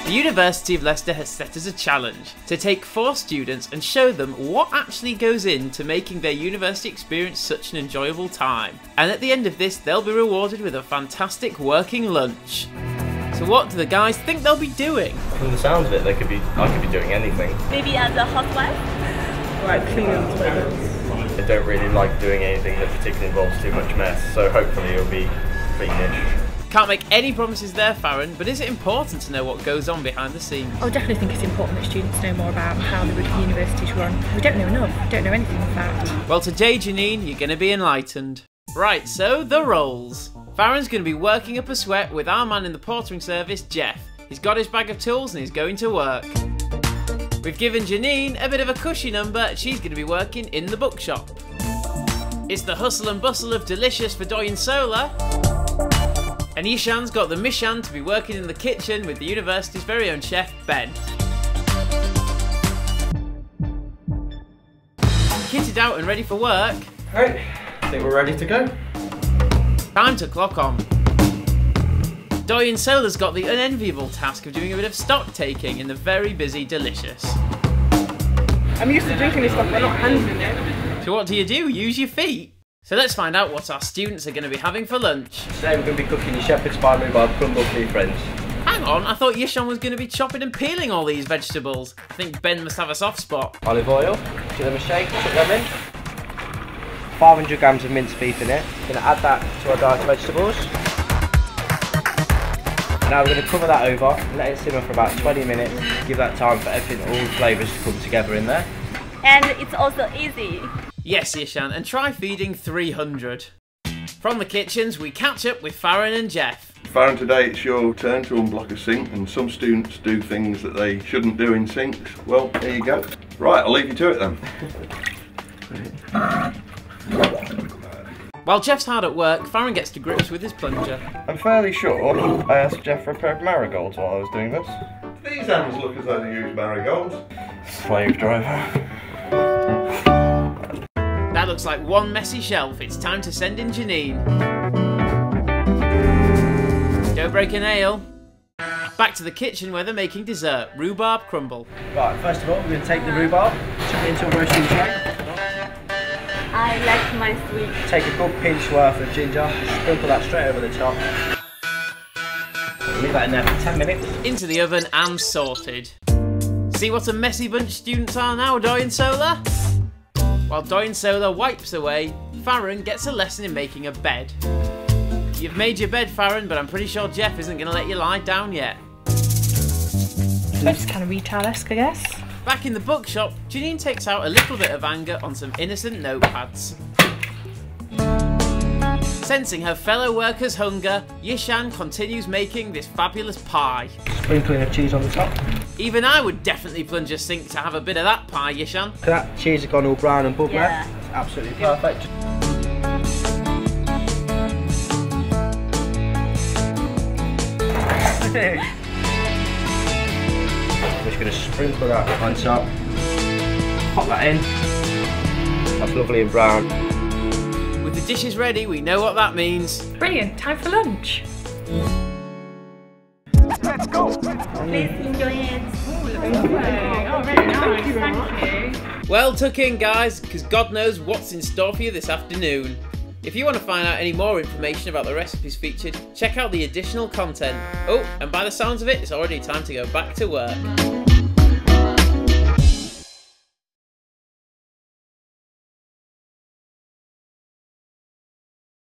The University of Leicester has set us a challenge to take 4 students and show them what actually goes into making their university experience such an enjoyable time. And at the end of this, they'll be rewarded with a fantastic working lunch. So what do the guys think they'll be doing? From the sounds of it, I could be doing anything. Maybe as a housewife? Like cleaning toilets. I don't really like doing anything that particularly involves too much mess, so hopefully it'll be cleanish. Can't make any promises there, Farron, but is it important to know what goes on behind the scenes? I definitely think it's important that students know more about how the universities run. We don't know enough, we don't know anything in fact. Well, today, Janine, you're going to be enlightened. Right, so the roles. Farron's going to be working up a sweat with our man in the portering service, Jeff. He's got his bag of tools and he's going to work. We've given Janine a bit of a cushy number. She's going to be working in the bookshop. It's the hustle and bustle of delicious for Doyen Solar. And Ishan's got the mission to be working in the kitchen with the university's very own chef, Ben. Kitted out and ready for work. Right, I think we're ready to go. Time to clock on. Doyen Solar's got the unenviable task of doing a bit of stock taking in the very busy Delicious. I'm used to drinking this stuff, but not handling it. So what do? Use your feet? So let's find out what our students are going to be having for lunch. Today we're going to be cooking your shepherd's pie rhubarb crumble for your friends. Hang on, I thought Yishan was going to be chopping and peeling all these vegetables. I think Ben must have a soft spot. Olive oil, give them a shake, chuck them in. 500 grams of minced beef in it. Going to add that to our diced vegetables. Now we're going to cover that over and let it simmer for about 20 minutes. Give that time for everything, all the flavours to come together in there. And it's also easy. Yes, Yishan, and try feeding 300. From the kitchens, we catch up with Farron and Jeff. Farron, today it's your turn to unblock a sink, and some students do things that they shouldn't do in sinks. Well, there you go. Right, I'll leave you to it then. While Jeff's hard at work, Farron gets to grips with his plunger. I'm fairly sure I asked Jeff for a pair of marigolds while I was doing this. These hands look as though they use marigolds. Slave driver. That looks like one messy shelf. It's time to send in Janine. Don't break a nail. Back to the kitchen where they're making dessert, rhubarb crumble. Right, first of all we're going to take the rhubarb, chuck it into a roasting tray. I like my sweet. Take a good pinch worth of ginger, sprinkle that straight over the top. Leave that in there for 10 minutes. Into the oven and sorted. See what a messy bunch students are now, Doyen Solar? While Doyen Solar wipes away, Farron gets a lesson in making a bed. You've made your bed, Farron, but I'm pretty sure Jeff isn't going to let you lie down yet. That's kind of retail-esque, I guess. Back in the bookshop, Janine takes out a little bit of anger on some innocent notepads. Sensing her fellow workers' hunger, Yishan continues making this fabulous pie. Sprinkling of cheese on the top. Even I would definitely plunge a sink to have a bit of that pie, Yishan. That cheese has gone all brown and bubbly. Yeah. It's absolutely perfect. I'm just going to sprinkle that on top. Pop that in. That's lovely and brown. With the dishes ready, we know what that means. Brilliant, time for lunch. Let's go! Please enjoy it. Oh, very nice, thank you. Well, tuck in, guys, because God knows what's in store for you this afternoon. If you want to find out any more information about the recipes featured, check out the additional content. Oh, and by the sounds of it, it's already time to go back to work.